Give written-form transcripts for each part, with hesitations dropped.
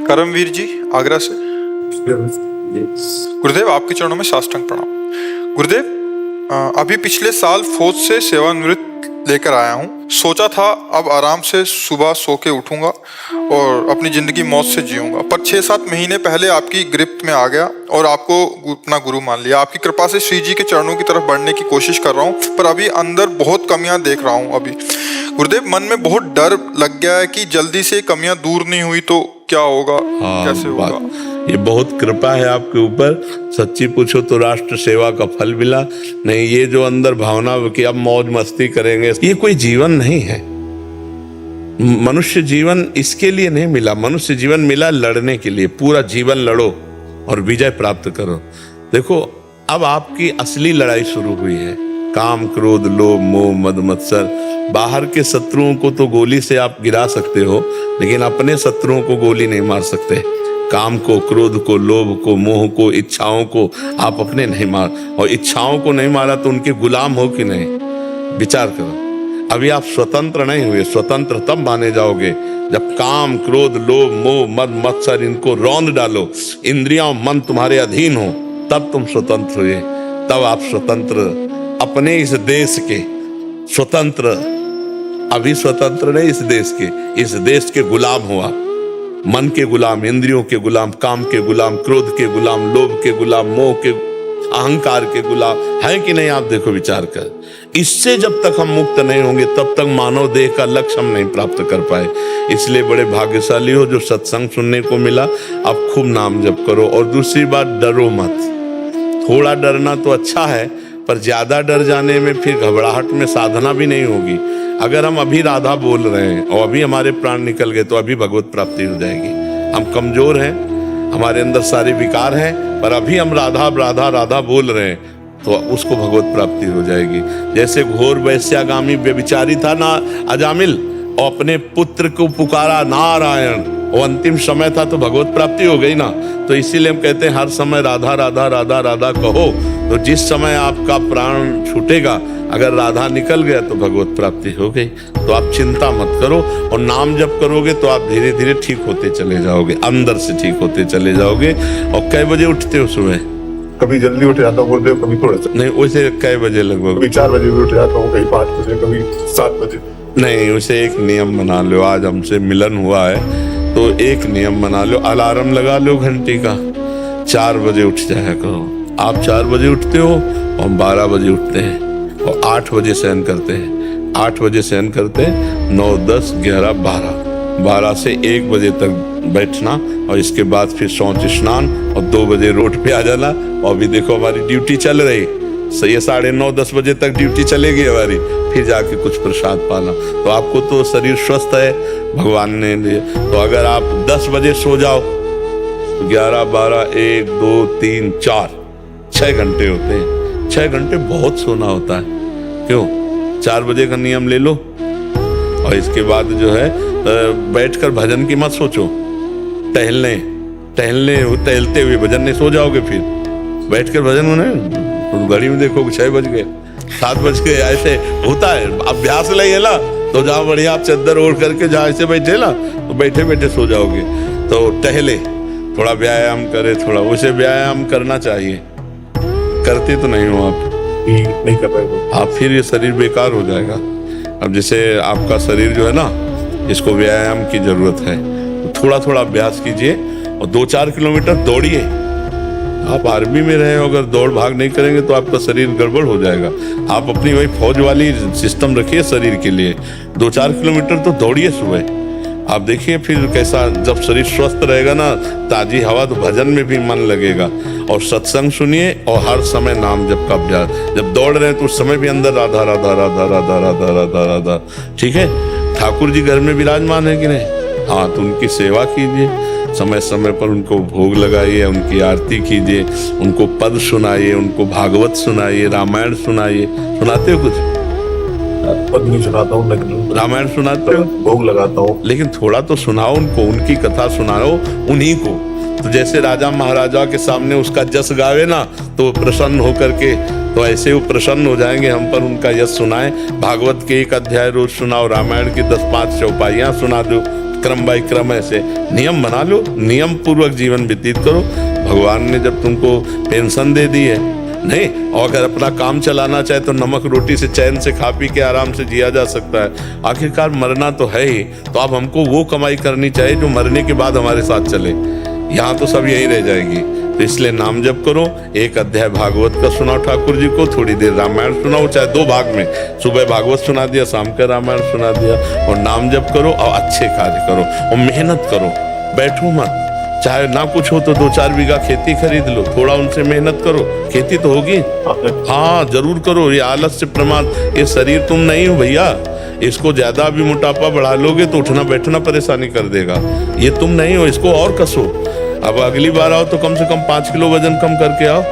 करमवीर जी आगरा से। गुरुदेव आपके चरणों में साष्टांग प्रणाम। गुरुदेव अभी पिछले साल फौज से सेवानिवृत्त लेकर आया हूँ। सोचा था अब आराम से सुबह सो के उठूंगा और अपनी जिंदगी मौज से जीऊंगा, पर 6-7 महीने पहले आपकी गिरफ्त में आ गया और आपको अपना गुरु मान लिया। आपकी कृपा से श्री जी के चरणों की तरफ बढ़ने की कोशिश कर रहा हूँ, पर अभी अंदर बहुत कमियां देख रहा हूँ। अभी गुरुदेव मन में बहुत डर लग गया है कि जल्दी से कमियां दूर नहीं हुई तो क्या होगा, कैसे होगा। ये बहुत कृपा है आपके ऊपर। सच्ची पूछो तो राष्ट्र सेवा का फल मिला। नहीं, ये जो अंदर भावना कि अब मौज मस्ती करेंगे, ये कोई जीवन नहीं है। मनुष्य जीवन इसके लिए नहीं मिला। मनुष्य जीवन मिला लड़ने के लिए। पूरा जीवन लड़ो और विजय प्राप्त करो। देखो, अब आपकी असली लड़ाई शुरू हुई है। काम, क्रोध, लोभ, मोह, मद, मत्सर। बाहर के शत्रुओं को तो गोली से आप गिरा सकते हो, लेकिन अपने शत्रुओं को गोली नहीं मार सकते। काम को, क्रोध को, लोभ को, मोह को, इच्छाओं को आप अपने नहीं मार, और इच्छाओं को नहीं मारा तो उनके गुलाम हो कि नहीं, विचार करो। अभी आप स्वतंत्र नहीं हुए। स्वतंत्र तब माने जाओगे जब काम, क्रोध, लोभ, मोह, मद, मत्सर इनको रौंद डालो, इंद्रियां, मन तुम्हारे अधीन हो, तब तुम स्वतंत्र हुए। तब आप स्वतंत्र, अपने इस देश के स्वतंत्र, अभी स्वतंत्र नहीं इस देश के गुलाम हुआ। मन के गुलाम, इंद्रियों के गुलाम, काम के गुलाम, क्रोध के गुलाम, लोभ के गुलाम, मोह के, अहंकार के गुलाम है कि नहीं। आप देखो, विचार कर। इससे जब तक हम मुक्त नहीं होंगे तब तक मानव देह का लक्ष्य हम नहीं प्राप्त कर पाए। इसलिए बड़े भाग्यशाली हो जो सत्संग सुनने को मिला। आप खूब नाम जप करो। और दूसरी बात, डरो मत। थोड़ा डरना तो अच्छा है, पर ज्यादा डर जाने में फिर घबराहट में साधना भी नहीं होगी। अगर हम अभी राधा बोल रहे हैं और अभी हमारे प्राण निकल गए तो अभी भगवत प्राप्ति हो जाएगी। हम कमजोर हैं, हमारे अंदर सारे विकार हैं, पर अभी हम राधा राधा राधा बोल रहे हैं तो उसको भगवत प्राप्ति हो जाएगी। जैसे घोर वैश्यागामी व्यभिचारी था ना अजामिल, और अपने पुत्र को पुकारा नारायण, वो अंतिम समय था तो भगवत प्राप्ति हो गई ना। तो इसीलिए हम कहते हैं हर समय राधा राधा राधा राधा कहो, तो जिस समय आपका प्राण छूटेगा अगर राधा निकल गया तो भगवत प्राप्ति हो गई। तो आप चिंता मत करो और नाम जप करोगे तो आप धीरे धीरे ठीक होते चले जाओगे, अंदर से ठीक होते चले जाओगे। और कै बजे उठते हो सुबह? कभी जल्दी उठ जाता हूँ गुरुदेव, कभी थोड़ा सा। नहीं, वैसे कै बजे लगभग? कभी 4 बजे भी उठ जाता हूँ, कभी 5 बजे, कभी 7 बजे। नहीं, उसे एक नियम बना लो। आज हमसे मिलन हुआ है तो एक नियम बना लो, अलार्म लगा लो घंटी का, 4 बजे उठ जाया करो। आप 4 बजे उठते हो और हम 12 बजे उठते हैं और 8 बजे शयन करते हैं। 8 बजे शयन करते हैं, 9, 10, 11, 12 से 1 बजे तक बैठना और इसके बाद फिर शौच स्नान और 2 बजे रोड पे आ जाना। और अभी देखो हमारी ड्यूटी चल रही, सही है, 9:30, 10 बजे तक ड्यूटी चलेगी हमारी, फिर जाके कुछ प्रसाद पाना। तो आपको तो शरीर स्वस्थ है भगवान ने दिया। तो अगर आप 10 बजे सो जाओ, 11, 12, 1, 2, 3, 4, 6 घंटे होते हैं। 6 घंटे बहुत सोना होता है। क्यों? 4 बजे का नियम ले लो। और इसके बाद जो है बैठकर भजन की मत सोचो, टहलते हुए भजन नहीं, सो जाओगे फिर। बैठकर भजन होने तो घड़ी में देखो 6 बज गए, 7 बज गए, ऐसे होता है। अभ्यास नहीं है ना, तो जहाँ बढ़िया आप चद्दर ओढ़ करके जहाँ ऐसे बैठे ना तो बैठे बैठे सो जाओगे। तो टहले, थोड़ा व्यायाम करे, थोड़ा उसे व्यायाम करना चाहिए। करते तो नहीं हो आप, नहीं कर रहे हो आप, फिर ये शरीर बेकार हो जाएगा। अब जैसे आपका शरीर जो है ना, इसको व्यायाम की जरूरत है, तो थोड़ा थोड़ा अभ्यास कीजिए और 2-4 किलोमीटर दौड़िए। आप आर्मी में रहे हो, अगर दौड़ भाग नहीं करेंगे तो आपका शरीर गड़बड़ हो जाएगा। आप अपनी वही फौज वाली सिस्टम रखिए शरीर के लिए। 2-4 किलोमीटर तो दौड़िए सुबह। आप देखिए फिर कैसा, जब शरीर स्वस्थ रहेगा ना, ताजी हवा, तो भजन में भी मन लगेगा। और सत्संग सुनिए और हर समय नाम जप का अभ्यास। जब दौड़ रहे हैं तो उस समय भी अंदर राधा राधा राधा राधा राधा राधा राधा। ठीक है, ठाकुर जी घर में विराजमान है कि नहीं? हाँ, तो उनकी सेवा कीजिए, समय समय पर उनको भोग लगाइए, उनकी आरती कीजिए, उनको पद सुनाइए, उनको भागवत सुनाइए, रामायण सुनाइए। सुनाते हो कुछ? पद नहीं सुनाता हूँ, लेकिन रामायण सुनाते हो, भोग लगाता हूँ। लेकिन थोड़ा तो सुनाओ उनको, उनकी कथा सुनाओ उन्हीं को। तो जैसे राजा महाराजा के सामने उसका जस गावे ना तो प्रसन्न होकर के, तो ऐसे वो प्रसन्न हो जाएंगे हम पर, उनका यश सुनाएं। भागवत के 1 अध्याय रोज सुनाओ, रामायण की 10-5 चौपाइयाँ सुना दो, क्रम बाय क्रम ऐसे नियम बना लो, नियम पूर्वक जीवन व्यतीत करो। भगवान ने जब तुमको पेंशन दे दी है, नहीं, और अगर अपना काम चलाना चाहे तो नमक रोटी से चैन से खा पी के आराम से जिया जा सकता है। आखिरकार मरना तो है ही, तो अब हमको वो कमाई करनी चाहिए जो मरने के बाद हमारे साथ चले। यहाँ तो सब यही रह जाएगी। तो इसलिए नाम जप करो, एक अध्याय भागवत का सुनाओ ठाकुर जी को, थोड़ी देर रामायण सुनाओ, चाहे 2 भाग में, सुबह भागवत सुना दिया, शाम का रामायण सुना दिया, और नाम जप करो और अच्छे कार्य करो और मेहनत करो, बैठो मत। चाहे ना कुछ हो तो 2-4 बीघा खेती खरीद लो, थोड़ा उनसे मेहनत करो, खेती तो होगी। हाँ जरूर करो। ये आलस से प्रमाद, ये शरीर तुम नहीं हो भैया, इसको ज्यादा भी मोटापा बढ़ा लोगे तो उठना बैठना परेशानी कर देगा। ये तुम नहीं हो, इसको और कसो। अब अगली बार आओ तो कम से कम 5 किलो वजन कम करके आओ,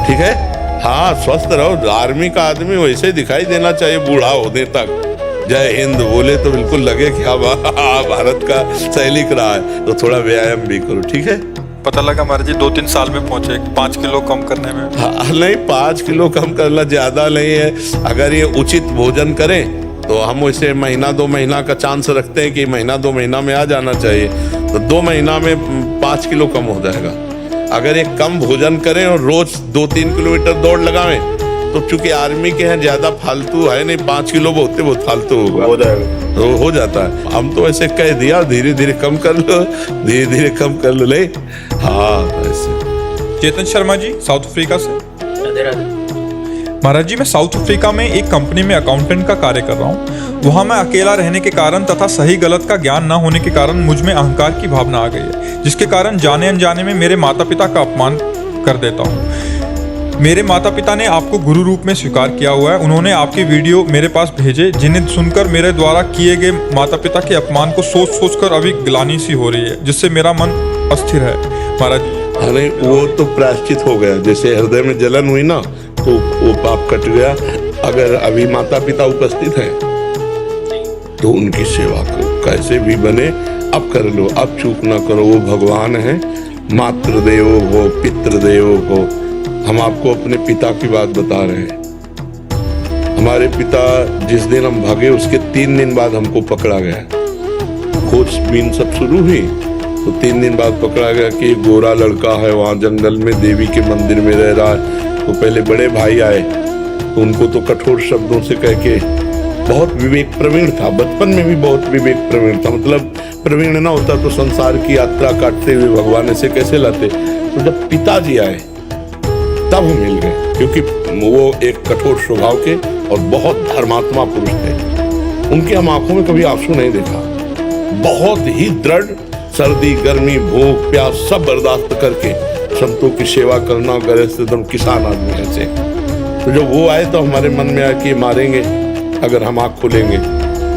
ठीक है। हाँ स्वस्थ रहो। आर्मी का आदमी वैसे ही दिखाई देना चाहिए बूढ़ा होने तक। जय हिंद बोले तो बिल्कुल लगे कि हाँ भारत का सैनिक रहा है। तो थोड़ा व्यायाम भी करो, ठीक है। पता लगा महाराज जी 2-3 साल में पहुंचे 5 किलो कम करने में। हाँ नहीं, 5 किलो कम करना ज्यादा नहीं है। अगर ये उचित भोजन करें तो हम वैसे 1-2 महीना का चांस रखते हैं कि 1-2 महीना में आ जाना चाहिए। तो 2 महीना में 5 किलो कम हो जाएगा। अगर ये कम भोजन करें और रोज 2-3 किलोमीटर दौड़ लगावें तो चूंकि आर्मी के हैं ज्यादा फालतू है नहीं, 5 किलो बहुत फालतू होगा, हो जाएगा, तो हो जाता है। हम तो ऐसे कह दिया धीरे धीरे कम कर लो, धीरे धीरे कम कर लो। ले हाँ ऐसे। चेतन शर्मा जी साउथ अफ्रीका से। महाराज जी मैं साउथ अफ्रीका में एक कंपनी में अकाउंटेंट का कार्य कर रहा हूँ। वहाँ मैं अकेला रहने के कारण तथा सही गलत का ज्ञान न होने के कारण मुझ में अहंकार की भावना आ गई है, जिसके कारण जाने अनजाने में मेरे माता पिता का अपमान कर देता हूँ। मेरे माता पिता ने आपको गुरु रूप में स्वीकार किया हुआ है। उन्होंने आपके वीडियो मेरे पास भेजे, जिन्हें सुनकर मेरे द्वारा किए गए माता पिता के अपमान को सोच कर अभी ग्लानि सी हो रही है, जिससे मेरा मन अस्थिर है। महाराज जी अरे वो तो प्रायश्चित हो गया, जैसे हृदय में जलन हुई ना तो वो पाप कट गया। अगर अभी माता पिता उपस्थित हैं तो उनकी सेवा करो, कैसे भी बने अब कर लो, अब चूक ना करो। वो भगवान है, मातृदेवो भव पितृदेवो भव। हम आपको अपने पिता की बात बता रहे हैं। हमारे पिता जिस दिन हम भागे उसके 3 दिन बाद हमको पकड़ा गया। खोजबीन सब शुरू हुई तो 3 दिन बाद पकड़ा गया कि एक गोरा लड़का है वहाँ जंगल में देवी के मंदिर में रह रहा है। तो पहले बड़े भाई आए तो उनको तो कठोर शब्दों से कह के, बहुत विवेक प्रवीण था, बचपन में भी बहुत विवेक प्रवीण था। मतलब प्रवीण ना होता तो संसार की यात्रा काटते हुए भगवान ऐसे कैसे लाते। तो जब पिताजी आए तब हम मिल गए, क्योंकि वो एक कठोर स्वभाव के और बहुत धर्मात्मा पुरुष थे। उनकी हम आंखों में कभी आंसू नहीं देखा। बहुत ही दृढ़, सर्दी गर्मी भूख प्यास सब बर्दाश्त करके संतों की सेवा करना, गैर से एकदम किसान आदमी ऐसे। तो जब वो आए तो हमारे मन में आया कि मारेंगे अगर हम आँख खोलेंगे,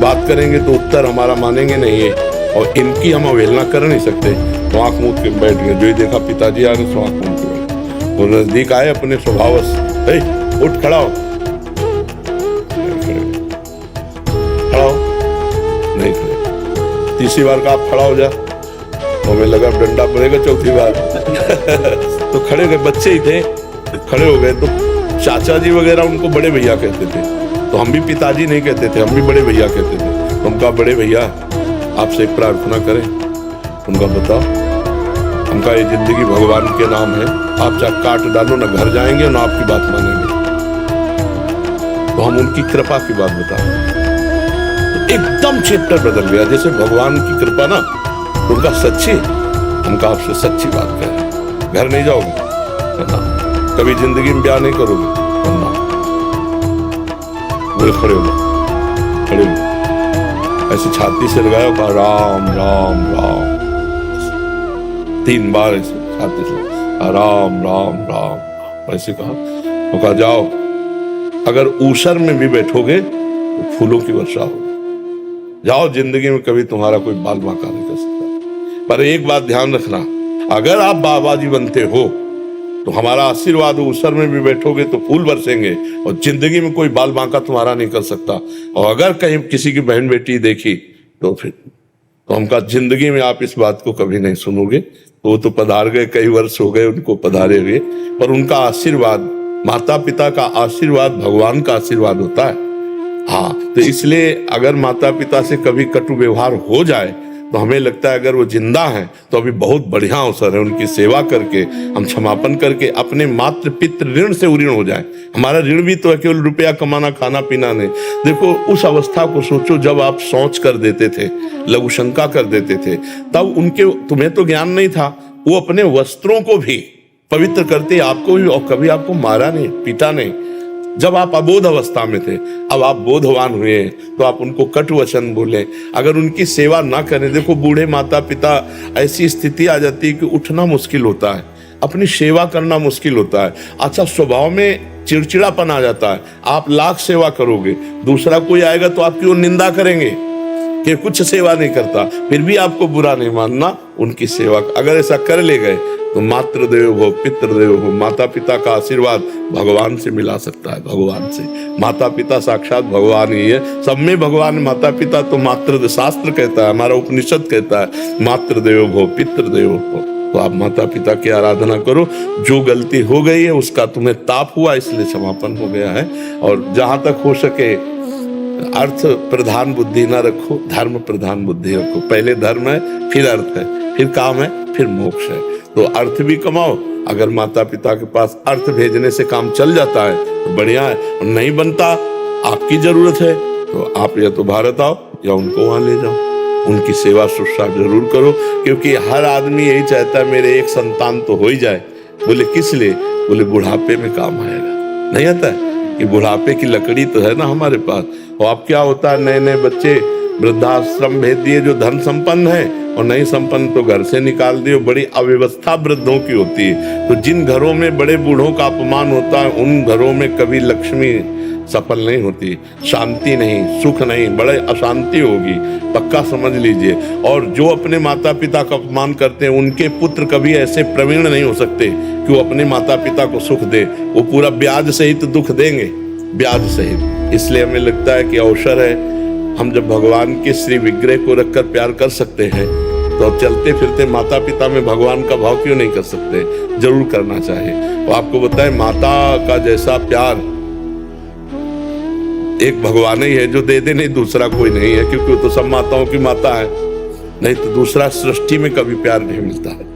बात करेंगे तो उत्तर हमारा मानेंगे नहीं है, और इनकी हम अवहेलना कर नहीं सकते। तो आँख मूंद के बैठ गए। जो ही देखा पिताजी आ रहे तो आँख मूंद के बैठ। वो नजदीक आए अपने स्वभाव से, उठ खड़ा हो, खड़ा हो, नहीं खड़े। तीसरी बार का आप खड़ा हो जा, हमें लगा डंडा पड़ेगा चौथी बार। तो खड़े हो गए, बच्चे ही थे, खड़े हो गए। तो चाचा जी वगैरह उनको बड़े भैया कहते थे, तो हम भी पिताजी नहीं कहते थे, हम भी बड़े भैया कहते थे। तो उनका बड़े भैया आपसे एक प्रार्थना करें। उनका बताओ। उनका ये जिंदगी भगवान के नाम है, आप चाहे काट डालो ना घर जाएंगे ना आपकी बात मानेंगे। तो हम उनकी कृपा की बात बताएं तो एकदम चैप्टर बदल गया। जैसे भगवान की कृपा ना, उनका सच्ची, उनका आपसे सच्ची बात करें। घर नहीं जाओगे ना, कभी जिंदगी में ब्याह नहीं करोगे ना, बोले खड़े हो, खड़े हो, ऐसे छाती से लगाया, कहा राम राम राम 3 बार ऐसे छाती से राम राम राम ऐसे कहा। तो कहा जाओ, अगर ऊसर में भी बैठोगे तो फूलों की वर्षा होगी। जाओ, जिंदगी में कभी तुम्हारा कोई बाल बांका नहीं कर सकता। पर एक बात ध्यान रखना, अगर आप बाबाजी बनते हो तो हमारा आशीर्वाद ऊसर में भी बैठोगे तो फूल बरसेंगे, और जिंदगी में कोई बाल बांका तुम्हारा नहीं कर सकता। और अगर कहीं किसी की बहन बेटी देखी तो फिर तो हम कहा जिंदगी में आप इस बात को कभी नहीं सुनोगे। तो वो तो पधार गए, कई वर्ष हो गए उनको पधारे हुए, पर उनका आशीर्वाद, माता पिता का आशीर्वाद भगवान का आशीर्वाद होता है। हाँ, तो इसलिए अगर माता पिता से कभी कटु व्यवहार हो जाए तो हमें लगता है अगर वो जिंदा हैं तो अभी बहुत बढ़िया अवसर है उनकी सेवा करके, हम क्षमापन करके अपने मातृ पितृ ऋण से उऋण हो जाए। हमारा ऋण भी तो है, केवल रुपया कमाना खाना पीना नहीं। देखो उस अवस्था को सोचो जब आप शौच कर देते थे, लघु शंका कर देते थे, तब उनके, तुम्हें तो ज्ञान नहीं था, वो अपने वस्त्रों को भी पवित्र करते, आपको भी, और कभी आपको मारा नहीं, पीटा नहीं। जब आप अबोध अवस्था में थे, अब आप बोधवान हुए तो आप उनको कटु वचन बोले, अगर उनकी सेवा ना करें। देखो बूढ़े माता पिता ऐसी स्थिति आ जाती है कि उठना मुश्किल होता है, अपनी सेवा करना मुश्किल होता है। अच्छा, स्वभाव में चिड़चिड़ापन आ जाता है। आप लाख सेवा करोगे, दूसरा कोई आएगा तो आपकी वो निंदा करेंगे कि कुछ सेवा नहीं करता, फिर भी आपको बुरा नहीं मानना, उनकी सेवा। अगर ऐसा कर ले गए तो मातृदेवो भव पितृदेवो भव, माता पिता का आशीर्वाद भगवान से मिला सकता है, भगवान से। माता पिता साक्षात भगवान ही है, सब में भगवान। माता पिता तो मातृ, शास्त्र कहता है, हमारा उपनिषद कहता है मातृदेवो भव पितृदेवो भव। तो आप माता पिता की आराधना करो। जो गलती हो गई है उसका तुम्हें ताप हुआ, इसलिए क्षमापन हो गया है। और जहां तक हो सके अर्थ प्रधान बुद्धि ना रखो, धर्म प्रधान बुद्धि रखो। पहले धर्म है, फिर अर्थ है, फिर काम है, फिर मोक्ष है। तो अर्थ भी कमाओ। अगर माता पिता के पास अर्थ भेजने से काम चल जाता है तो बढ़िया है, और नहीं बनता, आपकी जरूरत है तो आप या तो भारत आओ या उनको वहां ले जाओ, उनकी सेवा शुश्रूषा जरूर करो। क्योंकि हर आदमी यही चाहता है मेरे एक संतान तो हो ही जाए। बोले किस लिए? बोले बुढ़ापे में काम आएगा। नहीं आता है कि बुढ़ापे की लकड़ी तो है ना हमारे पास। और अब क्या होता है, नए नए बच्चे वृद्धाश्रम भेज दिए जो धन संपन्न है, और नहीं संपन्न तो घर से निकाल दिए। बड़ी अव्यवस्था वृद्धों की होती है। तो जिन घरों में बड़े बूढ़ों का अपमान होता है, उन घरों में कभी लक्ष्मी सफल नहीं होती, शांति नहीं, सुख नहीं, बड़े अशांति होगी, पक्का समझ लीजिए। और जो अपने माता पिता का अपमान करते हैं, उनके पुत्र कभी ऐसे प्रवीण नहीं हो सकते कि वो अपने माता पिता को सुख दे। वो पूरा ब्याज सहित दुख देंगे, ब्याज सहित। इसलिए हमें लगता है कि अवसर है, हम जब भगवान के श्री विग्रह को रखकर प्यार कर सकते हैं तो अब चलते फिरते माता पिता में भगवान का भाव क्यों नहीं कर सकते? जरूर करना चाहिए। और आपको बताएं, माता का जैसा प्यार एक भगवान ही है जो दे दे, नहीं दूसरा कोई नहीं है। क्योंकि वो तो सब माताओं की माता है, नहीं तो दूसरा सृष्टि में कभी प्यार नहीं मिलता है।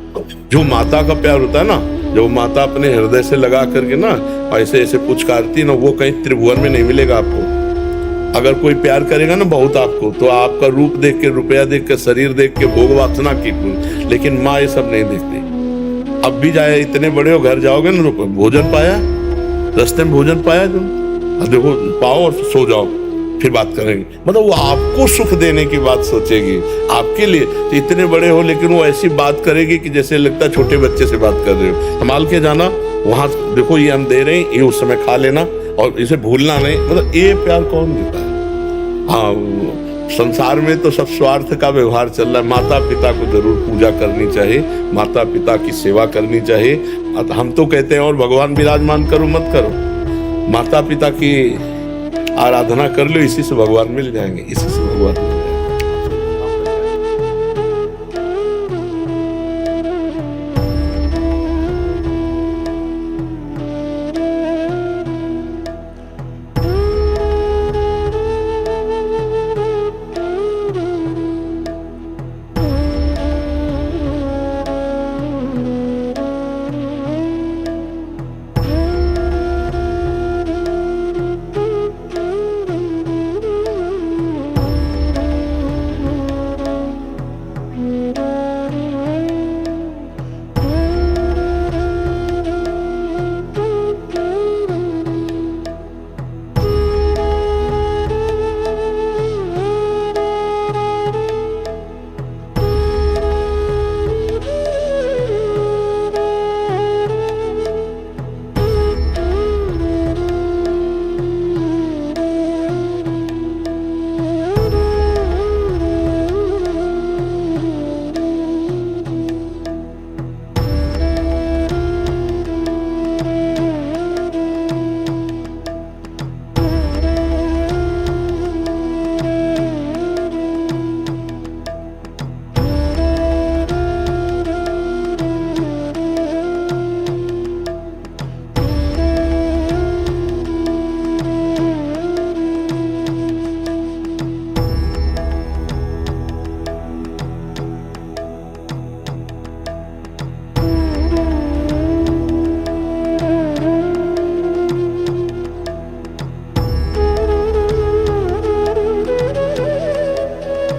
जो माता का प्यार होता है ना, जो माता अपने हृदय से लगा करके ना ऐसे ऐसे पुचकारती है ना, वो कहीं त्रिभुवन में नहीं मिलेगा आपको। अगर कोई प्यार करेगा ना बहुत आपको, तो आपका रूप देख के, रुपया देख के, शरीर देख के, भोग वासना की, लेकिन माँ ये सब नहीं देखती। अब भी जाए, इतने बड़े हो, घर जाओगे ना तो भोजन पाया, रास्ते में भोजन पाया, तुम देखो पाओ और सो जाओ, फिर बात करेंगे। मतलब वो आपको सुख देने की बात सोचेगी आपके लिए। तो इतने बड़े हो लेकिन वो ऐसी बात करेगी कि जैसे लगता है छोटे बच्चे से बात कर रहे हो। संभाल के जाना, वहां देखो ये हम दे रहे हैं, ये उस समय खा लेना और इसे भूलना नहीं। मतलब ये प्यार कौन देता है? हाँ, संसार में तो सब स्वार्थ का व्यवहार चल रहा है। माता पिता को जरूर पूजा करनी चाहिए, माता पिता की सेवा करनी चाहिए। हम तो कहते हैं और भगवान विराजमान करो मत करो, माता पिता की आराधना कर लो, इसी से भगवान मिल जाएंगे, इसी से भगवान